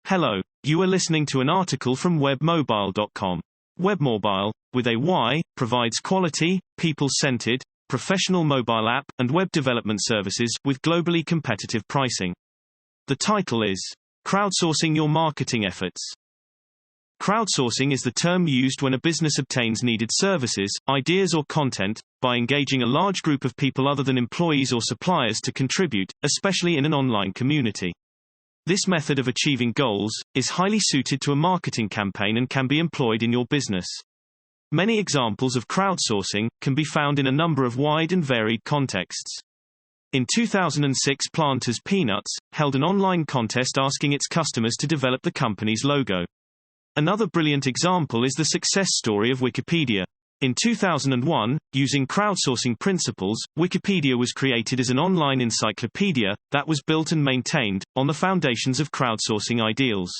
Hello, you are listening to an article from webmobile.com. Webmobile, with a Y, provides quality, people-centered, professional mobile app and web development services with globally competitive pricing. The title is Crowdsourcing Your Marketing Efforts. Crowdsourcing is the term used when a business obtains needed services, ideas or content, by engaging a large group of people other than employees or suppliers to contribute, especially in an online community. This method of achieving goals is highly suited to a marketing campaign and can be employed in your business. Many examples of crowdsourcing can be found in a number of wide and varied contexts. In 2006, Planters Peanuts held an online contest asking its customers to develop the company's logo. Another brilliant example is the success story of Wikipedia. In 2001, using crowdsourcing principles, Wikipedia was created as an online encyclopaedia that was built and maintained on the foundations of crowdsourcing ideals.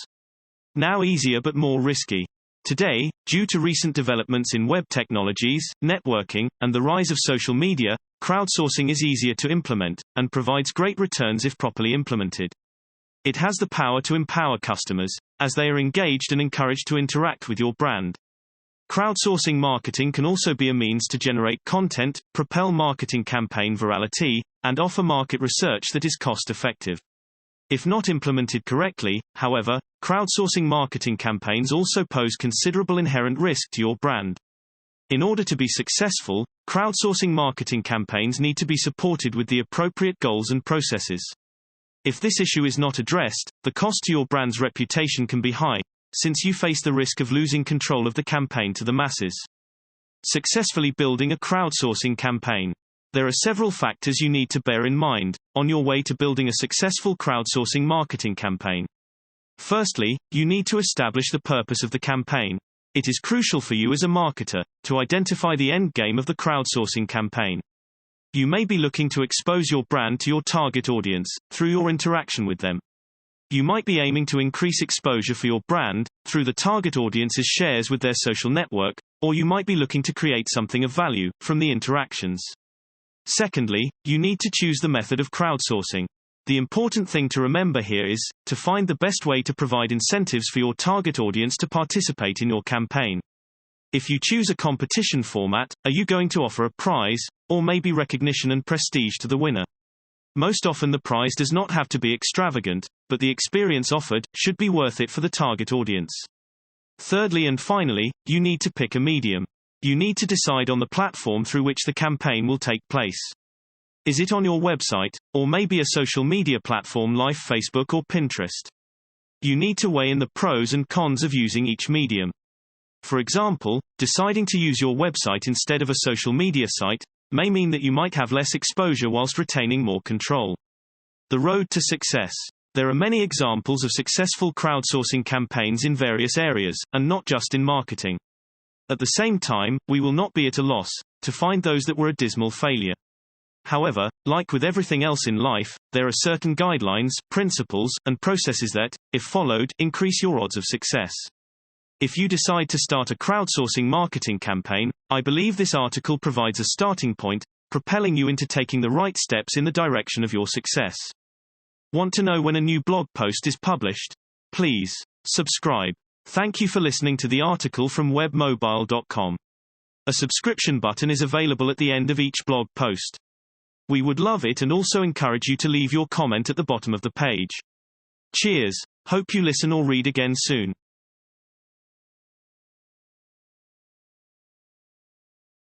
Now easier but more risky. Today, due to recent developments in web technologies, networking, and the rise of social media, crowdsourcing is easier to implement, and provides great returns if properly implemented. It has the power to empower customers, as they are engaged and encouraged to interact with your brand. Crowdsourcing marketing can also be a means to generate content, propel marketing campaign virality, and offer market research that is cost-effective. If not implemented correctly, however, crowdsourcing marketing campaigns also pose considerable inherent risk to your brand. In order to be successful, crowdsourcing marketing campaigns need to be supported with the appropriate goals and processes. If this issue is not addressed, the cost to your brand's reputation can be high, since you face the risk of losing control of the campaign to the masses. Successfully building a crowdsourcing campaign. There are several factors you need to bear in mind on your way to building a successful crowdsourcing marketing campaign. Firstly, you need to establish the purpose of the campaign. It is crucial for you as a marketer to identify the end game of the crowdsourcing campaign. You may be looking to expose your brand to your target audience through your interaction with them. You might be aiming to increase exposure for your brand through the target audience's shares with their social network, or you might be looking to create something of value from the interactions. Secondly, you need to choose the method of crowdsourcing. The important thing to remember here is to find the best way to provide incentives for your target audience to participate in your campaign. If you choose a competition format, are you going to offer a prize, or maybe recognition and prestige to the winner? Most often the prize does not have to be extravagant, but the experience offered should be worth it for the target audience. Thirdly and finally, you need to pick a medium. You need to decide on the platform through which the campaign will take place. Is it on your website, or maybe a social media platform like Facebook or Pinterest? You need to weigh in the pros and cons of using each medium. For example, deciding to use your website instead of a social media site may mean that you might have less exposure whilst retaining more control. The road to success. There are many examples of successful crowdsourcing campaigns in various areas, and not just in marketing. At the same time, we will not be at a loss to find those that were a dismal failure. However, like with everything else in life, there are certain guidelines, principles, and processes that, if followed, increase your odds of success. If you decide to start a crowdsourcing marketing campaign, I believe this article provides a starting point, propelling you into taking the right steps in the direction of your success. Want to know when a new blog post is published? Please subscribe. Thank you for listening to the article from webmobile.com. A subscription button is available at the end of each blog post. We would love it and also encourage you to leave your comment at the bottom of the page. Cheers. Hope you listen or read again soon.